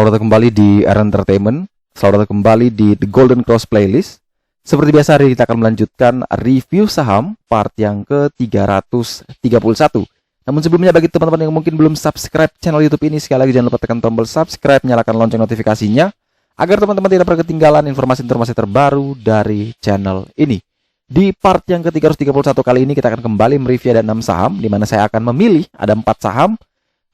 Selamat datang kembali di R Entertainment. Selamat datang kembali di The Golden Cross Playlist. Seperti biasa, hari ini kita akan melanjutkan review saham part yang ke-331. Namun sebelumnya, bagi teman-teman yang mungkin belum subscribe channel YouTube ini, sekali lagi jangan lupa tekan tombol subscribe, nyalakan lonceng notifikasinya agar teman-teman tidak pernah ketinggalan informasi-informasi terbaru dari channel ini. Di part yang ke-331 kali ini kita akan kembali mereview ada 6 saham, di mana saya akan memilih ada 4 saham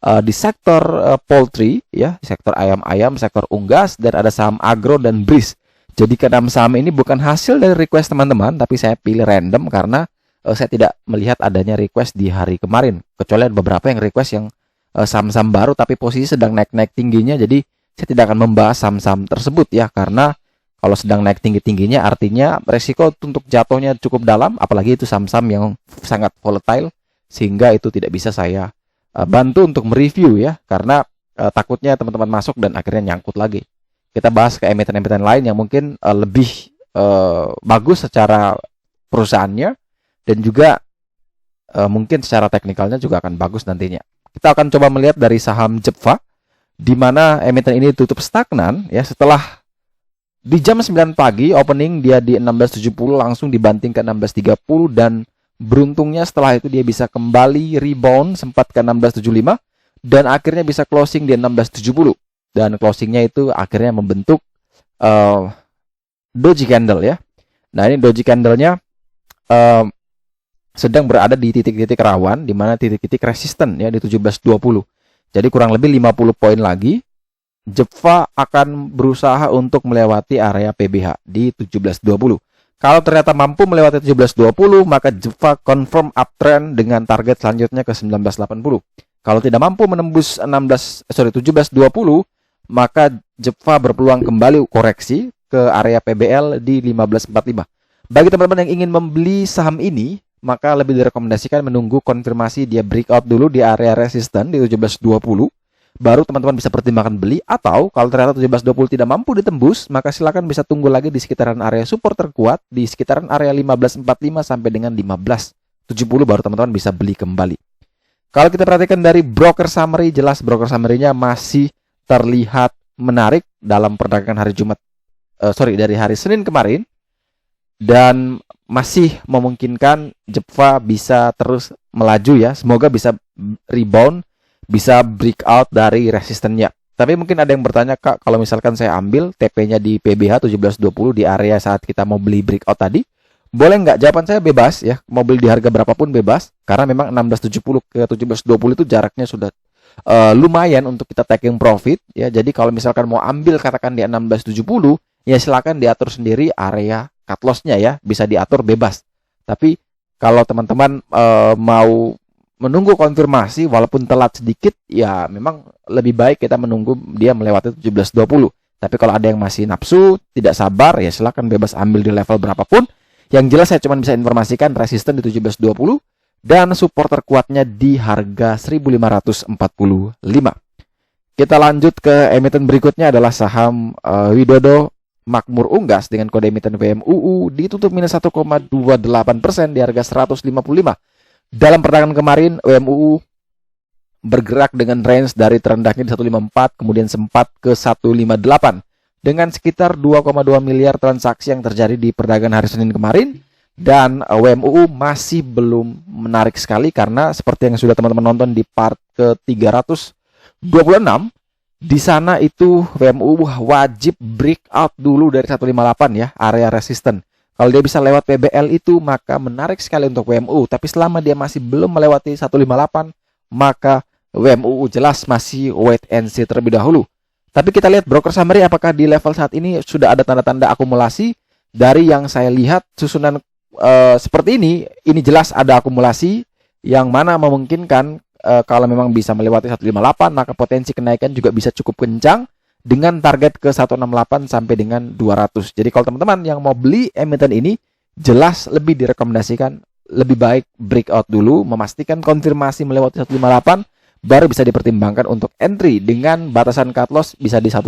di sektor poultry, ya, sektor ayam-ayam, sektor unggas, dan ada saham agro dan BRIS. Jadi ke-6 saham ini bukan hasil dari request teman-teman, tapi saya pilih random karena saya tidak melihat adanya request di hari kemarin. Kecuali ada beberapa yang request yang saham-saham baru tapi posisi sedang naik-naik tingginya. Jadi saya tidak akan membahas saham-saham tersebut ya, karena kalau sedang naik tinggi-tingginya artinya resiko untuk jatuhnya cukup dalam, apalagi itu saham-saham yang sangat volatile, sehingga itu tidak bisa saya bantu untuk mereview ya, karena takutnya teman-teman masuk dan akhirnya nyangkut lagi. Kita bahas ke emiten-emiten lain yang mungkin lebih bagus secara perusahaannya dan juga mungkin secara teknikalnya juga akan bagus nantinya. Kita akan coba melihat dari saham Jepfa, di mana emiten ini tutup stagnan ya, setelah di jam 9 pagi opening dia di 16.70 langsung dibanting ke 16.30, dan beruntungnya setelah itu dia bisa kembali rebound sempat ke 16.75 dan akhirnya bisa closing di 16.70, dan closingnya itu akhirnya membentuk doji candle ya. Nah, ini doji candlenya sedang berada di titik-titik rawan, di mana titik-titik resisten ya di 17.20. Jadi kurang lebih 50 poin lagi Jepfa akan berusaha untuk melewati area PBH di 17.20. Kalau ternyata mampu melewati 17.20, maka Jepfa confirm uptrend dengan target selanjutnya ke 19.80. Kalau tidak mampu menembus 17.20, maka Jepfa berpeluang kembali koreksi ke area PBL di 15.45. Bagi teman-teman yang ingin membeli saham ini, maka lebih direkomendasikan menunggu konfirmasi dia breakout dulu di area resisten di 17.20. Baru teman-teman bisa pertimbangkan beli, atau kalau ternyata 17.20 tidak mampu ditembus, maka silakan bisa tunggu lagi di sekitaran area support terkuat di sekitaran area 15.45 sampai dengan 15.70, baru teman-teman bisa beli kembali. Kalau kita perhatikan dari broker summary, jelas broker summary-nya masih terlihat menarik dalam perdagangan hari dari hari Senin kemarin, dan masih memungkinkan Jepfa bisa terus melaju ya, semoga bisa rebound, bisa breakout dari resistennya. Tapi mungkin ada yang bertanya, Kak, kalau misalkan saya ambil TP-nya di PBH 17.20 di area saat kita mau beli breakout tadi, boleh nggak? Jawaban saya bebas ya, mau beli di harga berapapun bebas, karena memang 16.70 ke 17.20 itu jaraknya sudah lumayan untuk kita taking profit ya. Jadi kalau misalkan mau ambil katakan di 16.70, ya silakan diatur sendiri area cut loss-nya ya, bisa diatur bebas. Tapi kalau teman-teman mau menunggu konfirmasi walaupun telat sedikit, ya memang lebih baik kita menunggu dia melewati 17.20. Tapi kalau ada yang masih nafsu, tidak sabar, ya silakan bebas ambil di level berapapun. Yang jelas saya cuma bisa informasikan resisten di 17.20 dan support terkuatnya di harga 1.545. Kita lanjut ke emiten berikutnya adalah saham Widodo Makmur Unggas dengan kode emiten WMUU, ditutup minus 1,28% di harga 155. Dalam perdagangan kemarin, WMUU bergerak dengan range dari terendahnya di 154, kemudian sempat ke 158. Dengan sekitar 2,2 miliar transaksi yang terjadi di perdagangan hari Senin kemarin. Dan WMUU masih belum menarik sekali, karena seperti yang sudah teman-teman nonton di part ke-326, di sana itu WMUU wajib breakout dulu dari 158 ya, area resisten. Kalau dia bisa lewat PBL itu, maka menarik sekali untuk WMUU. Tapi selama dia masih belum melewati 158, maka WMUU jelas masih wait and see terlebih dahulu. Tapi kita lihat broker summary, apakah di level saat ini sudah ada tanda-tanda akumulasi. Dari yang saya lihat susunan seperti ini jelas ada akumulasi, yang mana memungkinkan kalau memang bisa melewati 158, maka potensi kenaikan juga bisa cukup kencang, dengan target ke 168 sampai dengan 200. Jadi kalau teman-teman yang mau beli emiten ini, jelas lebih direkomendasikan lebih baik breakout dulu, memastikan konfirmasi melewati 158, baru bisa dipertimbangkan untuk entry dengan batasan cut loss bisa di 154,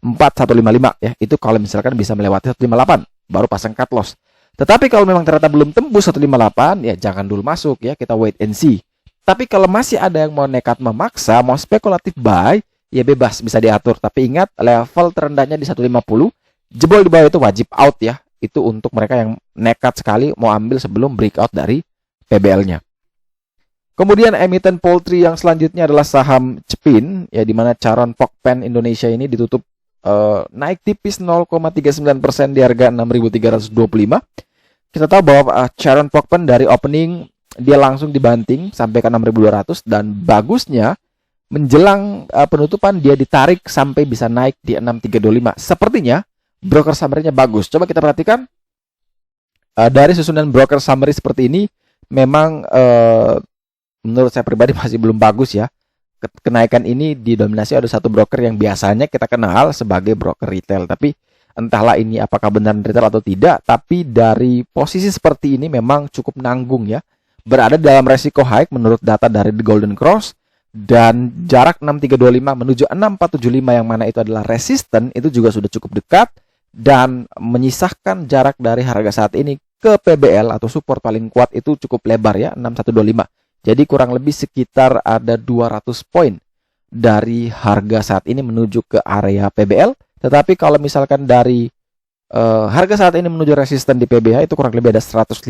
155 ya. Itu kalau misalkan bisa melewati 158, baru pasang cut loss. Tetapi kalau memang ternyata belum tembus 158, ya jangan dulu masuk ya, kita wait and see. Tapi kalau masih ada yang mau nekat memaksa, mau spekulatif buy, ya bebas bisa diatur. Tapi ingat level terendahnya di 150, jebol di bawah itu wajib out ya. Itu untuk mereka yang nekat sekali mau ambil sebelum breakout dari PBL-nya. Kemudian emiten poultry yang selanjutnya adalah saham Cepin, ya di mana Charon Pokpen Indonesia ini ditutup naik tipis 0,39% di harga 6.325. Kita tahu bahwa Charon Pokpen dari opening dia langsung dibanting sampai ke 6.200 dan bagusnya menjelang penutupan dia ditarik sampai bisa naik di 6.325. Sepertinya broker summary-nya bagus. Coba kita perhatikan dari susunan broker summary seperti ini memang menurut saya pribadi masih belum bagus ya. Kenaikan ini didominasi oleh satu broker yang biasanya kita kenal sebagai broker retail. Tapi entahlah ini apakah benar retail atau tidak. Tapi dari posisi seperti ini memang cukup nanggung ya. Berada dalam resiko high menurut data dari The Golden Cross. Dan jarak 6325 menuju 6475 yang mana itu adalah resisten. Itu juga sudah cukup dekat. Dan menyisahkan jarak dari harga saat ini ke PBL atau support paling kuat itu cukup lebar ya. 6125. Jadi kurang lebih sekitar ada 200 poin dari harga saat ini menuju ke area PBL. Tetapi kalau misalkan dari harga saat ini menuju resisten di PBH itu kurang lebih ada 150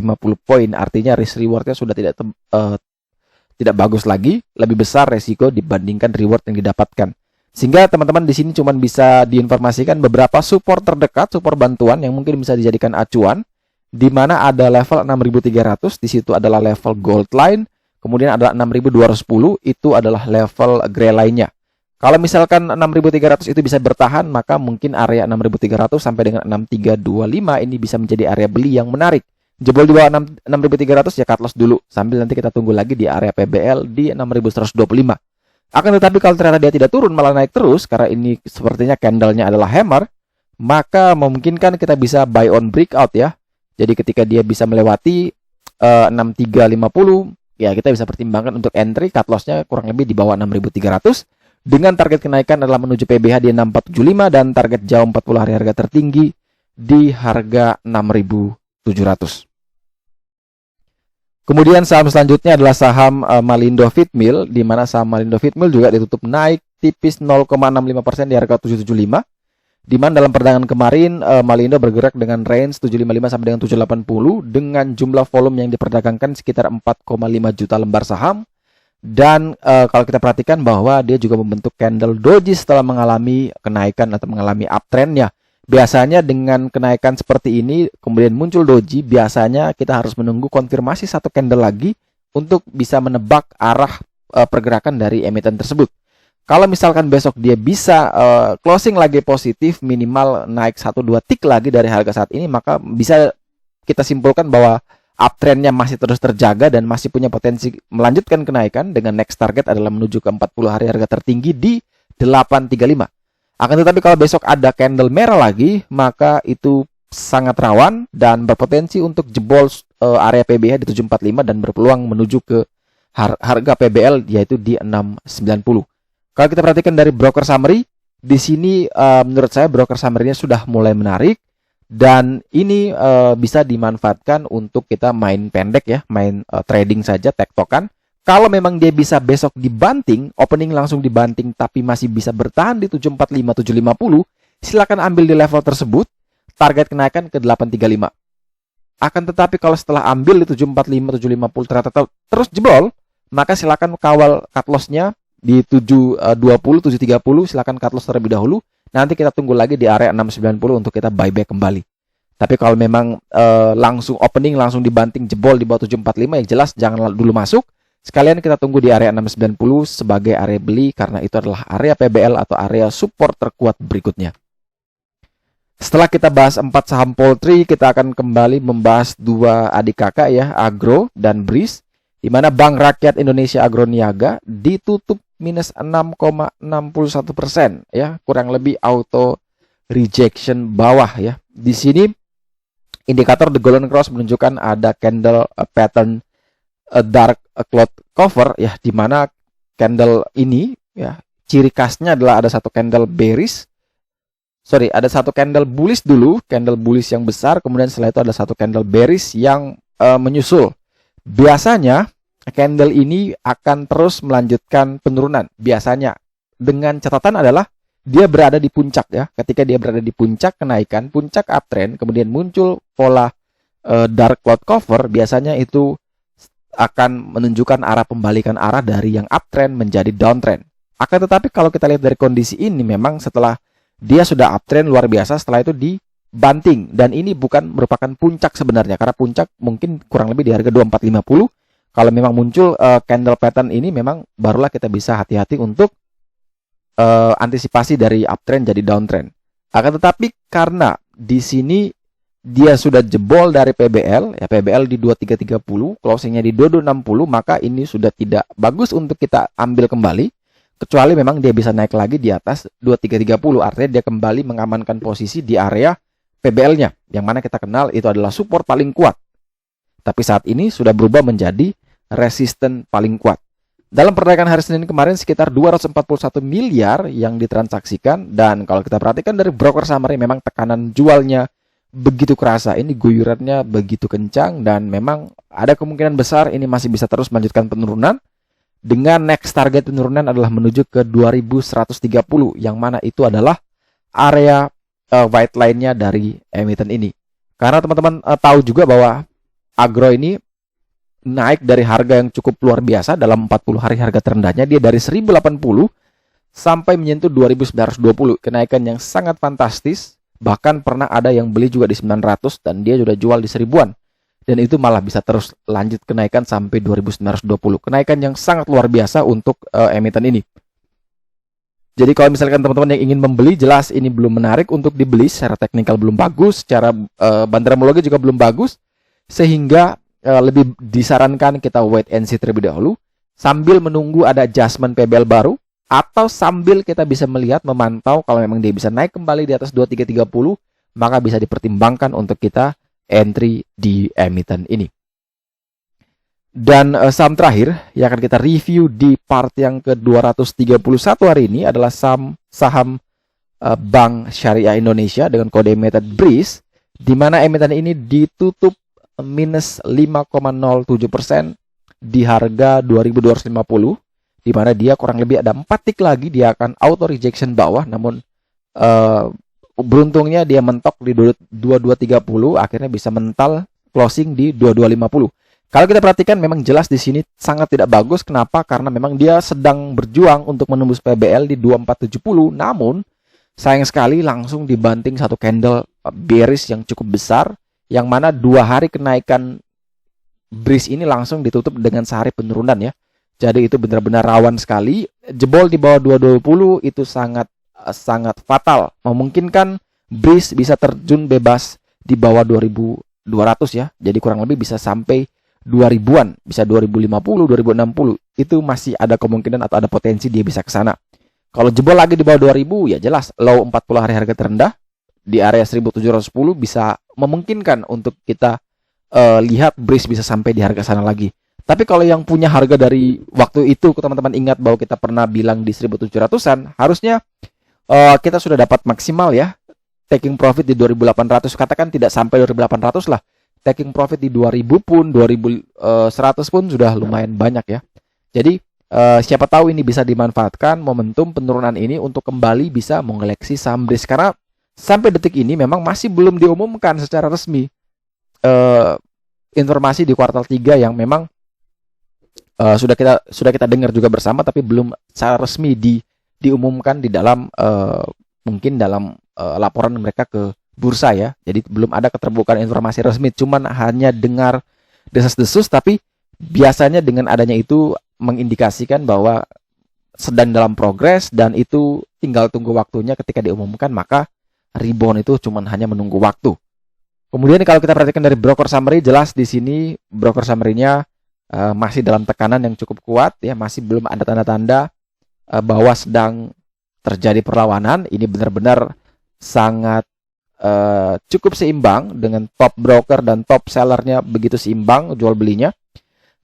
poin. Artinya risk rewardnya sudah tidak bagus lagi, lebih besar resiko dibandingkan reward yang didapatkan. Sehingga teman-teman di sini cuma bisa diinformasikan beberapa support terdekat, support bantuan yang mungkin bisa dijadikan acuan. Di mana ada level 6.300, di situ adalah level gold line. Kemudian ada 6.210, itu adalah level grey lainnya. Kalau misalkan 6.300 itu bisa bertahan, maka mungkin area 6.300 sampai dengan 6.325 ini bisa menjadi area beli yang menarik. Jebol di bawah 6.300 ya cut loss dulu, sambil nanti kita tunggu lagi di area PBL di 6.125. Akan tetapi kalau ternyata dia tidak turun malah naik terus, karena ini sepertinya candlenya adalah hammer, maka memungkinkan kita bisa buy on breakout ya. Jadi ketika dia bisa melewati 6350, ya kita bisa pertimbangkan untuk entry, cut loss-nya kurang lebih di bawah 6.300 dengan target kenaikan adalah menuju PBH di 6475 dan target jauh 40 hari harga tertinggi di harga 6.700. Kemudian saham selanjutnya adalah saham Malindo Feedmill, di mana saham Malindo Feedmill juga ditutup naik tipis 0,65% di harga 775. Di mana dalam perdagangan kemarin Malindo bergerak dengan range 755 sampai dengan 780 dengan jumlah volume yang diperdagangkan sekitar 4,5 juta lembar saham. Dan kalau kita perhatikan bahwa dia juga membentuk candle doji setelah mengalami kenaikan atau mengalami uptrendnya. Biasanya dengan kenaikan seperti ini kemudian muncul doji, biasanya kita harus menunggu konfirmasi satu candle lagi untuk bisa menebak arah pergerakan dari emiten tersebut. Kalau misalkan besok dia bisa closing lagi positif, minimal naik 1-2 tick lagi dari harga saat ini, maka bisa kita simpulkan bahwa uptrendnya masih terus terjaga dan masih punya potensi melanjutkan kenaikan dengan next target adalah menuju ke 40 hari harga tertinggi di 835. Akan tetapi kalau besok ada candle merah lagi, maka itu sangat rawan dan berpotensi untuk jebol area PBH di 745 dan berpeluang menuju ke harga PBL yaitu di 690. Kalau kita perhatikan dari broker summary, di sini menurut saya broker summary-nya sudah mulai menarik dan ini bisa dimanfaatkan untuk kita main pendek ya, main trading saja, tektokan. Kalau memang dia bisa besok dibanting, opening langsung dibanting tapi masih bisa bertahan di 745 750, silakan ambil di level tersebut, target kenaikan ke 835. Akan tetapi kalau setelah ambil di 745 750 ternyata terus jebol, maka silakan kawal cut loss-nya di 720, 730, silakan cut loss terlebih dahulu. Nanti kita tunggu lagi di area 690 untuk kita buyback kembali. Tapi kalau memang langsung opening, langsung dibanting jebol di bawah 745, yang jelas jangan dulu masuk. Sekalian kita tunggu di area 690 sebagai area beli, karena itu adalah area PBL atau area support terkuat berikutnya. Setelah kita bahas 4 saham poultry, kita akan kembali membahas 2 adik kakak ya, Agro dan BRIS. Di mana Bank Rakyat Indonesia Agroniaga ditutup minus 6,61% ya, kurang lebih auto rejection bawah ya. Di sini indikator The Golden Cross menunjukkan ada candle pattern dark cloud cover ya, di mana candle ini ya ciri khasnya adalah ada satu candle bearish. Ada satu candle bullish dulu, candle bullish yang besar, kemudian setelah itu ada satu candle bearish yang menyusul. Biasanya candle ini akan terus melanjutkan penurunan. Biasanya dengan catatan adalah dia berada di puncak ya. Ketika dia berada di puncak kenaikan, puncak uptrend, kemudian muncul pola dark cloud cover, biasanya itu akan menunjukkan arah pembalikan arah dari yang uptrend menjadi downtrend. Akan tetapi kalau kita lihat dari kondisi ini, memang setelah dia sudah uptrend luar biasa, setelah itu dibanting, dan ini bukan merupakan puncak sebenarnya, karena puncak mungkin kurang lebih di harga 2450. Kalau memang muncul candle pattern ini, memang barulah kita bisa hati-hati untuk antisipasi dari uptrend jadi downtrend. Akan tetapi karena di sini dia sudah jebol dari PBL, ya PBL di 2330, closingnya di 2260, maka ini sudah tidak bagus untuk kita ambil kembali, kecuali memang dia bisa naik lagi di atas 2330, artinya dia kembali mengamankan posisi di area PBL-nya, yang mana kita kenal itu adalah support paling kuat. Tapi saat ini sudah berubah menjadi resisten paling kuat. Dalam perdagangan hari Senin kemarin sekitar 241 miliar yang ditransaksikan, dan kalau kita perhatikan dari broker summary, memang tekanan jualnya begitu kerasa, ini guyurannya begitu kencang, dan memang ada kemungkinan besar ini masih bisa terus melanjutkan penurunan, dengan next target penurunan adalah menuju ke 2130, yang mana itu adalah area white line-nya dari emiten ini. Karena teman-teman tahu juga bahwa agro ini naik dari harga yang cukup luar biasa. Dalam 40 hari harga terendahnya dia dari 1080 sampai menyentuh 2920, kenaikan yang sangat fantastis. Bahkan pernah ada yang beli juga di 900 dan dia sudah jual di 1000-an. Dan itu malah bisa terus lanjut kenaikan sampai 2920. Kenaikan yang sangat luar biasa untuk emiten ini. Jadi kalau misalkan teman-teman yang ingin membeli, jelas ini belum menarik untuk dibeli. Secara teknikal belum bagus, secara bandramulogi juga belum bagus. Sehingga lebih disarankan kita wait and see terlebih dahulu. Sambil menunggu ada adjustment PBL baru. Atau sambil kita bisa melihat, memantau kalau memang dia bisa naik kembali di atas 2330, maka bisa dipertimbangkan untuk kita entry di emiten ini. Dan saham terakhir yang akan kita review di part yang ke-231 hari ini adalah saham Bank Syariah Indonesia dengan kode emiten BRIS, di mana emiten ini ditutup minus 5,07% di harga 2250. Di mana dia kurang lebih ada 4 tick lagi dia akan auto rejection bawah, namun beruntungnya dia mentok di 2230, akhirnya bisa mental closing di 2250. Kalau kita perhatikan memang jelas di sini sangat tidak bagus. Kenapa? Karena memang dia sedang berjuang untuk menembus PBL di 2470, namun sayang sekali langsung dibanting satu candle bearish yang cukup besar, yang mana 2 hari kenaikan BRIS ini langsung ditutup dengan sehari penurunan ya. Jadi itu benar-benar rawan sekali. Jebol di bawah 220 itu sangat fatal. Memungkinkan BRIS bisa terjun bebas di bawah 2200 ya. Jadi kurang lebih bisa sampai 2000-an, bisa 2050, 2060. Itu masih ada kemungkinan atau ada potensi dia bisa ke sana. Kalau jebol lagi di bawah 2000 ya jelas low 40 hari harga terendah di area 1710 bisa memungkinkan untuk kita lihat BRIS bisa sampai di harga sana lagi. Tapi kalau yang punya harga dari waktu itu, teman-teman ingat bahwa kita pernah bilang di 1700-an, harusnya kita sudah dapat maksimal ya. Taking profit di 2800, katakan tidak sampai 2800 lah. Taking profit di 2000 pun, 2100 pun sudah lumayan banyak ya. Jadi siapa tahu ini bisa dimanfaatkan momentum penurunan ini untuk kembali bisa mengoleksi saham BRIS. Karena sampai detik ini memang masih belum diumumkan secara resmi informasi di kuartal 3 yang memang sudah kita dengar juga bersama, tapi belum secara resmi diumumkan di dalam mungkin dalam laporan mereka ke bursa ya. Jadi belum ada keterbukaan informasi resmi, cuman hanya dengar desas-desus, tapi biasanya dengan adanya itu mengindikasikan bahwa sedang dalam progres dan itu tinggal tunggu waktunya. Ketika diumumkan maka rebound itu cuman hanya menunggu waktu. Kemudian kalau kita perhatikan dari broker summary, jelas di sini broker summary-nya masih dalam tekanan yang cukup kuat ya, masih belum ada tanda-tanda bahwa sedang terjadi perlawanan. Ini benar-benar sangat cukup seimbang dengan top broker dan top sellernya, begitu seimbang jual belinya,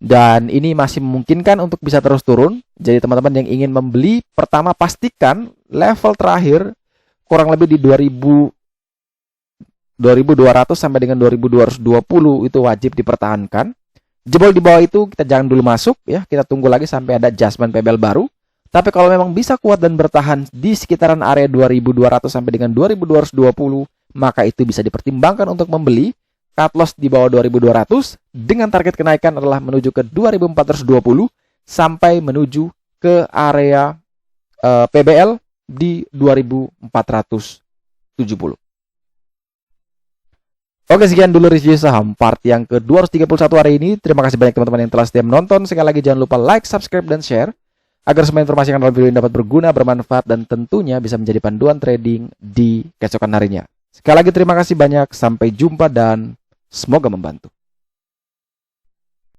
dan ini masih memungkinkan untuk bisa terus turun. Jadi teman-teman yang ingin membeli, pertama pastikan level terakhir kurang lebih di 2200 sampai dengan 2220 itu wajib dipertahankan. Jebol di bawah itu kita jangan dulu masuk ya, kita tunggu lagi sampai ada adjustment PBL baru. Tapi kalau memang bisa kuat dan bertahan di sekitaran area 2200 sampai dengan 2220, maka itu bisa dipertimbangkan untuk membeli. Cut loss di bawah 2200 dengan target kenaikan adalah menuju ke 2420 sampai menuju ke area PBL di 2470. Oke, sekian dulu review saham part yang ke-231 hari ini. Terima kasih banyak teman-teman yang telah setia menonton. Sekali lagi jangan lupa like, subscribe, dan share agar semua informasi yang dalam video ini dapat berguna, bermanfaat, dan tentunya bisa menjadi panduan trading di keesokan harinya. Sekali lagi terima kasih banyak, sampai jumpa dan semoga membantu.